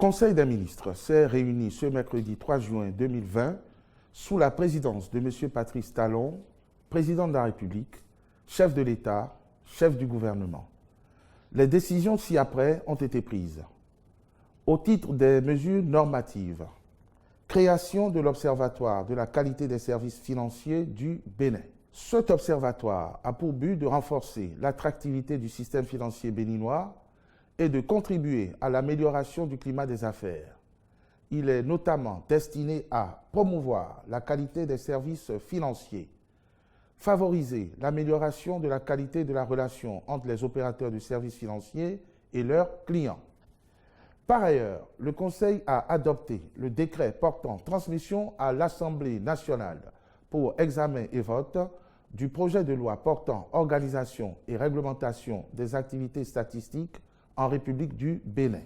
Conseil des ministres s'est réuni ce mercredi 3 juin 2020 sous la présidence de M. Patrice Talon, président de la République, chef de l'État, chef du gouvernement. Les décisions ci-après ont été prises. Au titre des mesures normatives, création de l'Observatoire de la qualité des services financiers du Bénin. Cet observatoire a pour but de renforcer l'attractivité du système financier béninois et de contribuer à l'amélioration du climat des affaires. Il est notamment destiné à promouvoir la qualité des services financiers, favoriser l'amélioration de la qualité de la relation entre les opérateurs de services financiers et leurs clients. Par ailleurs, le Conseil a adopté le décret portant transmission à l'Assemblée nationale pour examen et vote du projet de loi portant organisation et réglementation des activités statistiques en République du Bénin.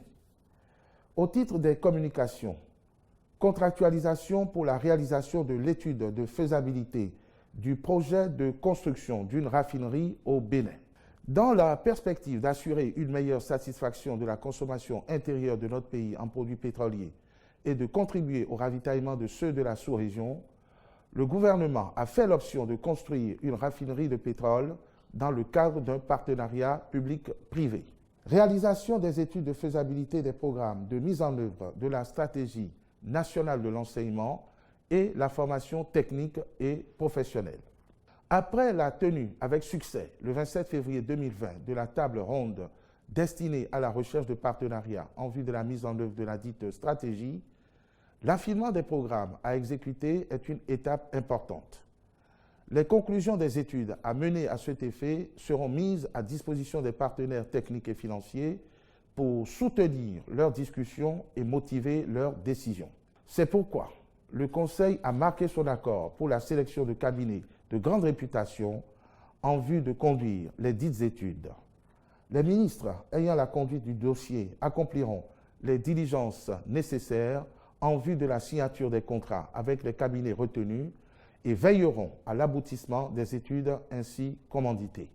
Au titre des communications, contractualisation pour la réalisation de l'étude de faisabilité du projet de construction d'une raffinerie au Bénin. Dans la perspective d'assurer une meilleure satisfaction de la consommation intérieure de notre pays en produits pétroliers et de contribuer au ravitaillement de ceux de la sous-région, le gouvernement a fait l'option de construire une raffinerie de pétrole dans le cadre d'un partenariat public-privé. Réalisation des études de faisabilité des programmes de mise en œuvre de la stratégie nationale de l'enseignement et la formation technique et professionnelle. Après la tenue avec succès, le 27 février 2020, de la table ronde destinée à la recherche de partenariats en vue de la mise en œuvre de la dite stratégie, l'affinement des programmes à exécuter est une étape importante. Les conclusions des études à mener à cet effet seront mises à disposition des partenaires techniques et financiers pour soutenir leurs discussions et motiver leurs décisions. C'est pourquoi le Conseil a marqué son accord pour la sélection de cabinets de grande réputation en vue de conduire les dites études. Les ministres ayant la conduite du dossier accompliront les diligences nécessaires en vue de la signature des contrats avec les cabinets retenus et veilleront à l'aboutissement des études ainsi commanditées.